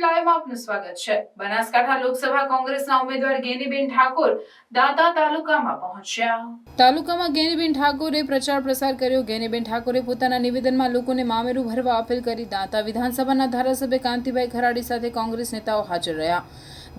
લાઈવમાં આપનું સ્વાગત છે। બનાસકાંઠા લોકસભા કોંગ્રેસના ઉમેદવાર ગેનીબેન ઠાકોર દાંતા તાલુકામાં પહોંચ્યા। તાલુકામાં ગેનીબેન ઠાકોરે પ્રચાર પ્રસાર કર્યો। ગેનીબેન ઠાકોરે પોતાના નિવેદનમાં લોકોને મામેરું ભરવા અપીલ કરી। દાંતા વિધાનસભાના ધારાસભ્ય કાંતિભાઈ ખરાડી સાથે કોંગ્રેસ નેતાઓ હાજર રહ્યા।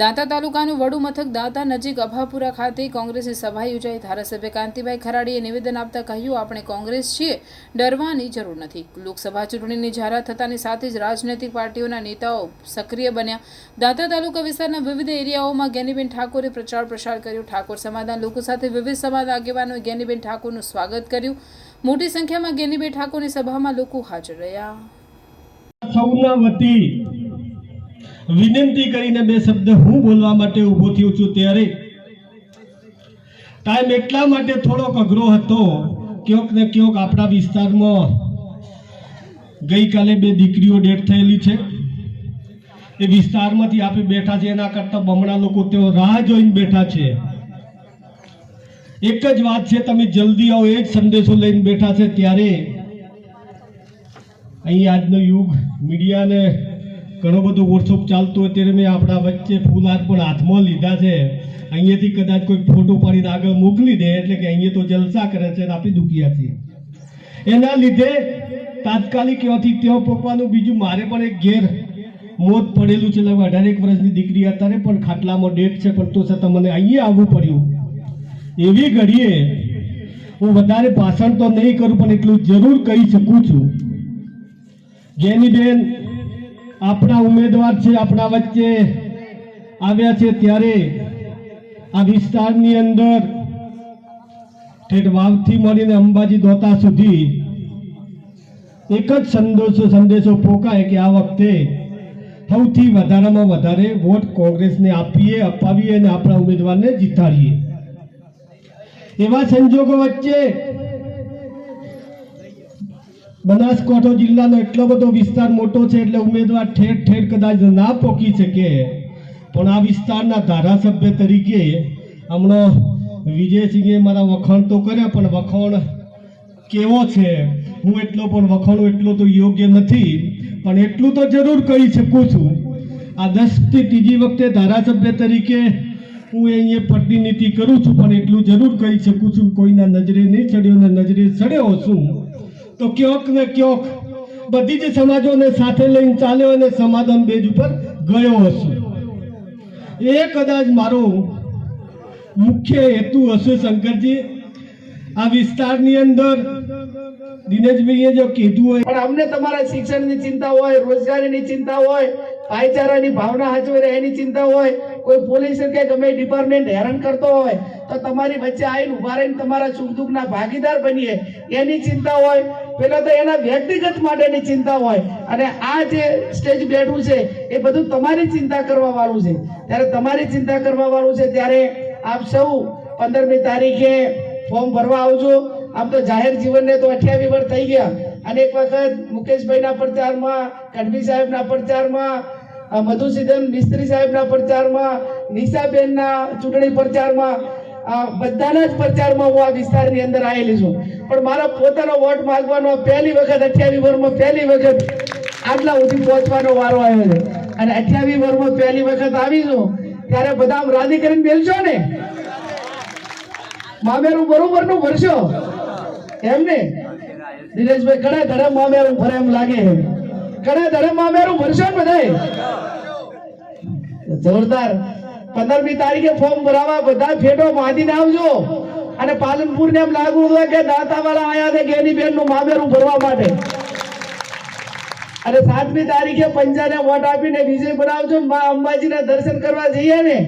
દાંતા તાલુકાનું વડુ મથક દાંતા નજીક અભાપુરા ખાતે કોંગ્રેસની સભા યોજાઈ। ધારાસભ્ય કાંતિભાઈ ખરાડીએ નિવેદન આપતા કહ્યું, આપણે કોંગ્રેસ છીએ, ડરવાની જરૂર નથી। લોકસભા ચૂંટણીની જાહેરાત થતાની સાથે જ રાજનૈતિક પાર્ટીઓના નેતાઓ સક્રિય બન્યા। દાંતા તાલુકા વિસ્તારના વિવિધ એરિયાઓમાં ગેનીબેન ઠાકોરે પ્રચાર પ્રસાર કર્યો। ઠાકોર સમાજના લોકો સાથે વિવિધ સમાજના આગેવાનોએ ગેનીબેન ઠાકોરનું સ્વાગત કર્યું। મોટી સંખ્યામાં ગેનીબેન ઠાકોરની સભામાં લોકો હાજર રહ્યા। સૌના વતી વિનંતી કરીને બે શબ્દ હું બોલવા માટે ઊભો થયો છું। ત્યારે ટાઈમ એટલા માટે થોડોક અઘરો હતો, ક્યોક ને ક્યોક આપણા વિસ્તારમાં ગઈકાલે બે દીકરીઓ ડેથ થયેલી છે। એ વિસ્તારમાંથી આપણે બેઠા છે, એના કરતા બમણા લોકો તેઓ રાહ જોઈને બેઠા છે। એક જ વાત છે, તમે જલ્દી આવો, એ જ સંદેશો લઈને બેઠા છે। ત્યારે અહીં આજનો યુગ મીડિયાને ઘણો બધો વોટ્સઅપ ચાલતો હોય ત્યારે મેં આપણા વચ્ચે ફૂલહાર પણ હાથમાં લીધા છે। અહીંયાથી કદાચ કોઈ ફોટો પાડીને આગળ મોકલી દે એટલે કે અહીંયા તો જલસા કરે છે, આપણે દુખિયા છીએ। એના લીધે તાત્કાલિક ત્યાંથી ત્યાં પપ્પાનું બીજું મારે પણ એક ઘેર મોત પડેલું છે। 18 વર્ષની દીકરી અત્યારે પણ ખાટલામાં ડેટ છે, પણ તો છતાં મને અહીંયા આવવું પડ્યું। એવી ઘડીએ હું વધારે ભાષણ તો નહીં કરું, પણ એટલું જરૂર કહી શકું છું, ગેનીબેન આપણા ઉમેદવાર છે, આપણા વચ્ચે આવ્યા છે। ત્યારે આ વિસ્તારની અંદર ઠેઠ વાવથી મળીને અંબાજી દોતા સુધી એક જ સંદેશો પોકાય કે આ વખતે સૌથી વધારેમાં વધારે વોટ કોંગ્રેસને અપાવીએ અને આપણા ઉમેદવારને જીતાડીએ। એવા સંજોગો વચ્ચે બનાસકાંઠા જિલ્લાનો એટલો બધો વિસ્તાર મોટો છે, એટલે ઉમેદવાર ઠેર ઠેર કદાચ ના પહોંચી શકે, પણ આ વિસ્તારના ધારાસભ્ય તરીકે હમણાં વિજયસિંહે મારા વખાણ તો કર્યા, પણ વખાણ કેવો છે હું એટલો પણ વખાણું એટલો તો યોગ્ય નથી, પણ એટલું તો જરૂર કહી શકું છું, આ 10થી ત્રીજી વખતે ધારાસભ્ય તરીકે હું અહીંયા પ્રતિનિધિ કરું છું, પણ એટલું જરૂર કહી શકું છું, કોઈના નજરે નહીં ચડ્યો ને નજરે ચડ્યો છું તો ક્યોક ને ક્યોક બધી જ સમાજોને સાથે લઈને ચાલ્યો અને સમાધાન બેઝ ઉપર ગયો હશું। એ કદાચ મારો મુખ્ય હેતુ હશે। શંકરજી, આ વિસ્તારની અંદર દિનેશભાઈએ જો કીધું હોય, પણ અમને તમારા શિક્ષણની ચિંતા હોય, રોજગારીની ચિંતા હોય, ભાઈચારાની ભાવના સાચવી રહે એની ચિંતા હોય, કોઈ પોલીસ કે ગમે ડિપાર્ટમેન્ટ હેરાન કરતો હોય તો તમારી વચ્ચે આવીને ઉભા રહીને તમારા સુખ દુઃખના ભાગીદાર બનીએ એની ચિંતા હોય। પેલા તો એના વ્યક્તિગત માટેની ચિંતા હોય, અને આ જે સ્ટેજ બેઠું છે એ બધું તમારી ચિંતા કરવા વાળું છે। ત્યારે તમારી ચિંતા કરવા વાળું છે, ત્યારે આપ સૌ 15મી તારીખે ફોર્મ ભરવા આવજો। આમ તો જાહેર જીવનને તો 28 વર્ષ થઈ ગયા, અનેક વખત મુકેશભાઈના પ્રચારમાં, ગઢવી સાહેબના પ્રચારમાં, મધુસૂદન મિસ્ત્રી સાહેબના પ્રચારમાં, નિશાબેનના ચૂંટણી પ્રચારમાં, બધાના જ પ્રચારમાં હું આ વિસ્તારની અંદર આવેલી છું, પણ મારા પોતાનો વોટ માંગવાનો પહેલી વખત 28 વર્ષમાં પહેલી વખત આટલા સુધી પહોંચવાનો વારો આવ્યો છે। અને 28 વર્ષમાં પહેલી વખત આવી છું ત્યારે બધા રાજી કરીને બેલશો ને, મામેરું બરોબરનું ભરશો એમ ને દિનેશભાઈ? ઘણા ધડા મામેરું ભરે એમ લાગે, ઘણા ધડા મામેરું ભરશો ને બધાય? જોરદાર। 15મી તારીખે ફોર્મ ભરાવા બધા ફેટો બાંધીને આવજો, અને પાલનપુર ને એમ લાગુ હોય કે દાંતા વાળા આયા છે ગેનીબેન નું મામેરું ભરવા માટે, અને 7મી તારીખે પંજાને વોટ આપીને વિજય બનાવજો। મા અંબાજીના દર્શન કરવા જઈએ ને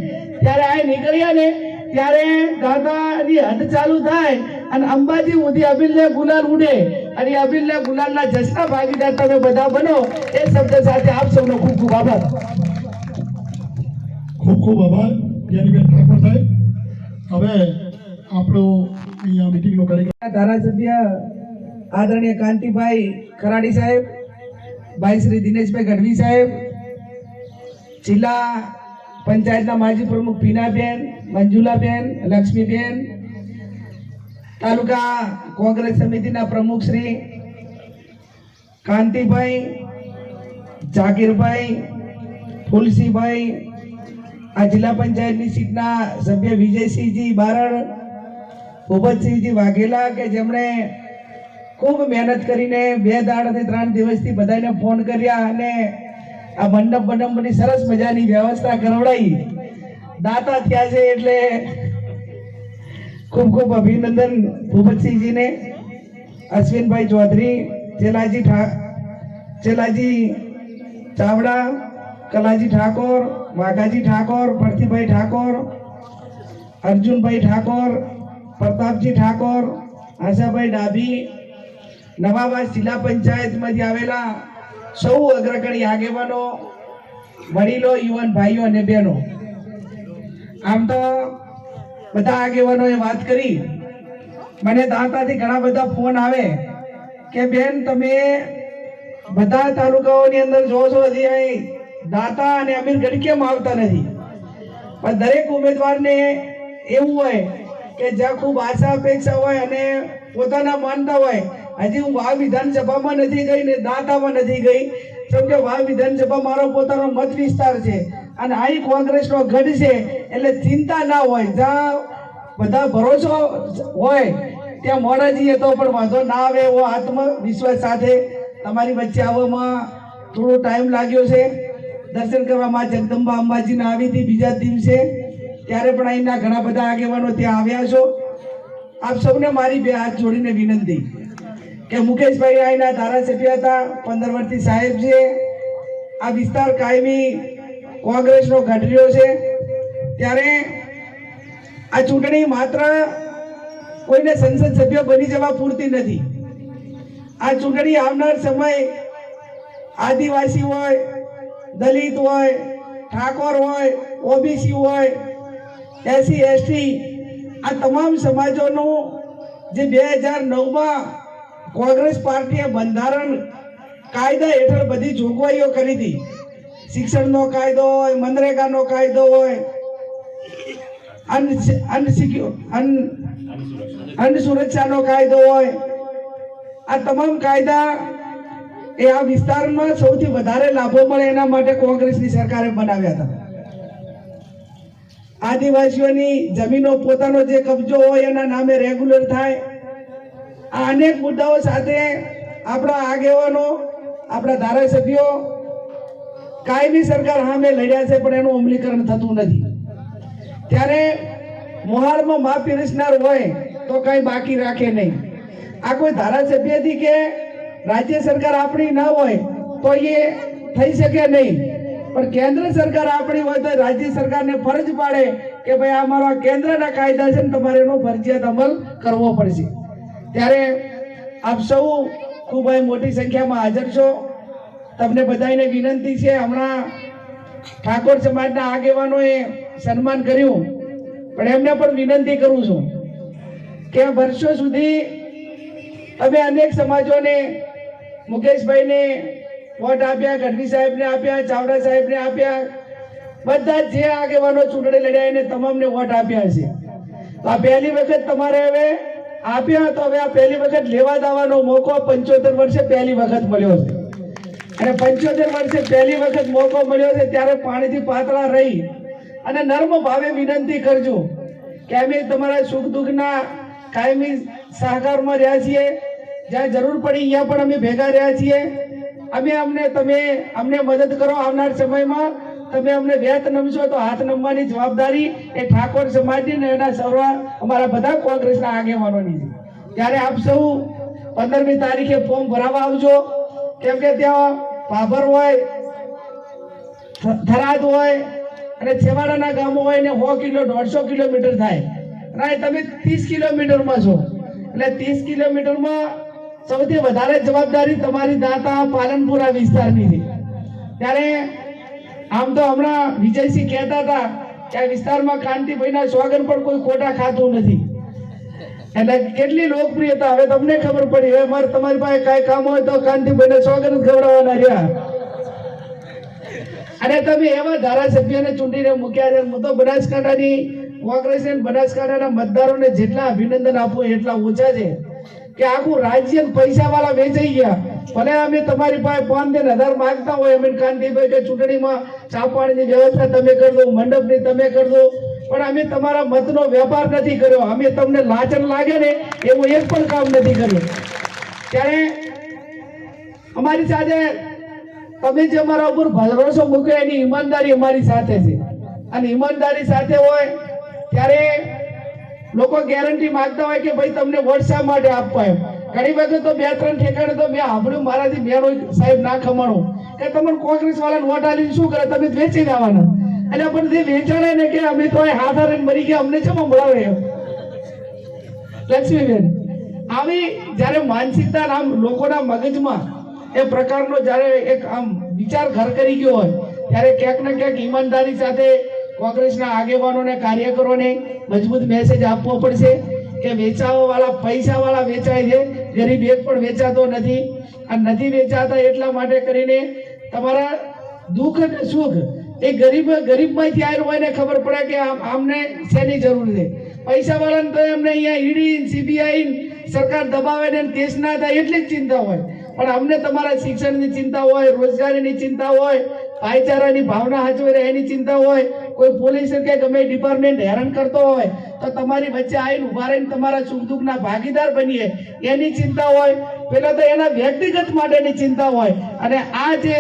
ત્યારે આ નીકળ્યા ને ત્યારે દાદાની હદ ચાલુ થાય અને અંબાજી સુધી અબિલને ગુલાલ ઉડે, અને અબિલને ગુલાલના જશના ભાગીદાર તમે બધા બનો। એ શબ્દ સાથે આપ સૌનો ખૂબ ખૂબ આભાર। ખૂબ ખૂબ આભાર ગેનીબેન ઠાકોર સાહેબ। હવે આપણો અહીંયા મીટિંગનો કાર્યક્રમ ધારાસભ્ય આદરણીય કાંતિભાઈ ખરાડી સાહેબ, ભાઈ શ્રી દિનેશભાઈ ગઢવી સાહેબ, જિલ્લા પંચાયતના માજી પ્રમુખ પીનાબેન, મંજુલાબેન, લક્ષ્મીબેન, તાલુકા કોંગ્રેસ સમિતિના પ્રમુખ શ્રી કાંતિભાઈ, જાકીરભાઈ, ફૂલસિંહભાઈ, આ જિલ્લા પંચાયતની સીટના સભ્ય વિજયસિંહજી બારડ, ભૂપતસિંહજી વાઘેલા કે જેમણે ખૂબ મહેનત કરીને 2 દાડાથી 3 દિવસથી બધાને ફોન કર્યા અને આ મંડપની સરસ મજાની વ્યવસ્થા કરવડાવી દાતા થયા છે, એટલે ખૂબ ખૂબ અભિનંદન ભૂપતસિંહજીને, અશ્વિનભાઈ ચૌધરી, ચેલાજી ચાવડા, કલાજી ઠાકોર, વાઘાજી ઠાકોર, પરથીભાઈ ઠાકોર, અર્જુનભાઈ ઠાકોર, પ્રતાપજી ઠાકોર, આશાભાઈ ડાભી, નવાબાદ જિલ્લા પંચાયતમાંથી આવેલા સૌ અગ્રગણી આગેવાનો, વડીલો, યુવાન ભાઈઓ અને બહેનો, આમ તો બધા આગેવાનોએ વાત કરી. મને દાંતાથી ઘણા બધા ફોન આવે કે બેન તમે બધા તાલુકાઓની અંદર જો છો દાતા અને અમીરગઢ કેમ આવતા નથી? પણ દરેક ઉમેદવારને એવું હોય કે જ્યાં ખૂબ આશા અપેક્ષા હોય અને પોતાના માનતા હોય. હજી હું વાવ વિધાનસભામાં નથી ગઈ ને દાંતામાં નથી ગઈ, કેમ કે વાવ વિધાનસભા મારો પોતાનો મત વિસ્તાર છે અને અહીં કોંગ્રેસનો ગઢ છે, એટલે ચિંતા ના હોય. જ્યાં બધા ભરોસો હોય ત્યાં મોડા જઈએ તો પણ વાંધો ના આવે એવો આત્મવિશ્વાસ સાથે તમારી વચ્ચે આવવામાં થોડો ટાઈમ લાગ્યો છે. દર્શન કરવામાં જગદંબા અંબાજીને આવી હતી બીજા દિવસે, ત્યારે પણ અહીંના ઘણા બધા આગેવાનો ત્યાં આવ્યા છો. આપ સૌને મારી 2 હાથ જોડીને વિનંતી કે મુકેશભાઈ અહીંના ધારાસભ્ય હતા, 15 વર્ષથી સાહેબ છે. આ વિસ્તાર કાયમી કોંગ્રેસનો ગઢ રહ્યો છે, ત્યારે આ ચૂંટણી માત્ર કોઈને સંસદ સભ્ય બની જવા પૂરતી નથી. આ ચૂંટણી આવનાર સમય આદિવાસી હોય, દલિત હોય, ઠાકોર હોય, ઓબીસી હોય, એસસી એસટી, આ તમામ સમાજોનું જે 2009માં કોંગ્રેસ પાર્ટીએ બંધારણ કાયદા હેઠળ બધી જોગવાઈઓ કરી હતી. શિક્ષણનો કાયદો હોય, મનરેગાનો કાયદો હોય, અન્ન સુરક્ષાનો કાયદો હોય, આ તમામ કાયદા એ આ વિસ્તારમાં સૌથી વધારે લાભો મળે એના માટે કોંગ્રેસની સરકારે બનાવ્યા હતા. આદિવાસીઓની જમીનો પોતાનો જે કબજો હોય એના નામે રેગ્યુલર થાય. આ અનેક મુદ્દાઓ સાથે આપણા આગેવાનો, આપણા ધારાસભ્યો કાયમી સરકાર સામે લડ્યા છે, પણ એનું અમલીકરણ થતું નથી. ત્યારે મોહાળમાં મા પીરસનાર હોય તો કઈ બાકી રાખે નહીં. આ કોઈ ધારાસભ્યથી કે રાજ્ય સરકાર આપણી ના હોય તો એ થઈ શકે નહીં, પણ કેન્દ્ર સરકાર આપણી હોય તો રાજ્ય સરકારને ફરજ પાડે કે ભાઈ આ મારા કેન્દ્રના કાયદા છે ને તમારે એનો ફરજિયાત અમલ કરવો પડશે. ત્યારે આપ સૌ ખૂબ મોટી સંખ્યામાં હાજર છો. તમને બધાને વિનંતી છે, હમણાં ઠાકોર સમાજના આગેવાનોએ સન્માન કર્યું, પણ એમને પણ વિનંતી કરું છું કે વર્ષો સુધી તમે અનેક સમાજોને, મુકેશભાઈને વોટ આપ્યા, ગઢવી સાહેબને આપ્યા, ચાવડા સાહેબને આપ્યા, બધા જે આગેવાનો ચૂંટણી લડ્યા એને તમામને વોટ આપ્યા છે. તો આ પહેલી વખત તમારે હવે આપ્યા, તો હવે આ પહેલી વખત લેવા દેવાનો મોકો 75 વર્ષે પહેલી વખત મળ્યો છે. અને 75 વર્ષે પહેલી વખત મોકો મળ્યો છે, ત્યારે પાણીથી પાતળા રહી અને નર્મ ભાવે વિનંતી કરજો કે અમે તમારા સુખ દુઃખના કાયમી સહકારમાં રહ્યા છીએ. જ્યાં જરૂર પડી અહીંયા પણ અમે ભેગા રહ્યા છીએ. તમે અમને મદદ કરો. આવનાર સમયમાં તમે અમને વેત નમશો તો હાથ નમવાની જવાબદારી એ ઠાકોર સમાજની અને એના સર્વ અમારા બધા કોંગ્રેસના આગેવાનોની છે. ત્યારે આપ સૌ 15મી તારીખે ફોર્મ ભરાવા આવજો, કેમ કે ત્યાં ભાભર હોય, થરાદ હોય અને છેવાડાના ગામો હોય ને 100 કિલો 150 કિલોમીટર થાય, અને તમે 30 કિલોમીટરમાં છો, એટલે 30 કિલોમીટરમાં સૌથી વધારે જવાબદારી તમારી દાંતા પાલનપુરા વિસ્તારની છે. ત્યારે આમ તો હમણાં વિજયસિંહ કહેતા હતા કે આ વિસ્તારમાં કાંતિભાઈના સ્વાગત પણ કોઈ ખોટા ખાતું નથી, એટલે કેટલી લોકપ્રિયતા હવે તમને ખબર પડી. હવે મારે તમારી પાસે કઈ કામ હોય તો કાંતિભાઈના સ્વાગત ખવડાવવાના રહ્યા. અને તમે એવા ધારાસભ્યને ચૂંટીને મૂક્યા છે. હું તો બનાસકાંઠાની કોંગ્રેસ અને બનાસકાંઠાના મતદારોને જેટલા અભિનંદન આપું એટલા ઓછા છે કે આખું રાજ્ય પૈસા વાળા વેચાઈ ગયા ભલે અમે તમારી પાસે 5,000 માંગતા હોય અમે કાંતિભાઈ કે ચૂંટણીમાં ચા પાણીની વ્યવસ્થા તમે કરી દો, મંડપની તમે કરી દો, પણ અમે તમારા મતનો વેપાર નથી કર્યો. અમે તમને લાચન લાગે ને એવું એક પણ કામ નથી કર્યું. ત્યારે અમારી સાથે તમે જે અમારા ઉપર ભરોસો મૂક્યો એની ઈમાનદારી અમારી સાથે છે. અને ઈમાનદારી સાથે હોય ત્યારે લોકો ગેરંટી માંગતા હોય કે ભાઈ તમને વોટ શા માટે આપવા એમ. ઘણી વખત તો 2-3 ઠેકાણે તો મેં સાંભળ્યું મારાથી બેનો સાહેબ ના ખમાણું કે તમને કોંગ્રેસ વાળાને વોટ આલીને શું કરે, તમે વેચી દેવાના. એટલે પણ તે વેચાણે ને કે અમે તો હાથ હારીને મરી ગયા, અમને છે મળાવે એમ. લક્ષ્મીબેન, આવી જ્યારે માનસિકતા આમ લોકોના મગજમાં એ પ્રકારનો જ્યારે એક આમ વિચાર ઘર કરી ગયો હોય ત્યારે ક્યાંક ને ક્યાંક ઈમાનદારી સાથે કોંગ્રેસના આગેવાનોને કાર્યકરોને મજબૂત મેસેજ આપવો પડશે કે વેચાવા વાળા પૈસા વાળા વેચાય છે, ગરીબ એક પણ વેચાતો નથી. અને નથી વેચાતા એટલા માટે કરીને તમારા દુઃખ અને સુખ એ ગરીબમાંથી આવ્યું હોય ને ખબર પડે કે આમને શેની જરૂર છે. પૈસા વાળાને તો એમને અહીંયા ઈડી CBI સરકાર દબાવે ને કેસ ના થાય એટલી જ ચિંતા હોય, પણ અમને તમારા શિક્ષણની ચિંતા હોય, રોજગારીની ચિંતા હોય, ભાઈચારાની ભાવના સાચવી રહે એની ચિંતા હોય. કોઈ પોલીસ કે ગમે ડિપાર્ટમેન્ટ હેરાન કરતો હોય તો તમારી વચ્ચે આવીને ઉભા રહીને તમારા સુખ દુઃખના ભાગીદાર બનીએ એની ચિંતા હોય. પેલા તો એના વ્યક્તિગત માટેની ચિંતા હોય. અને આ જે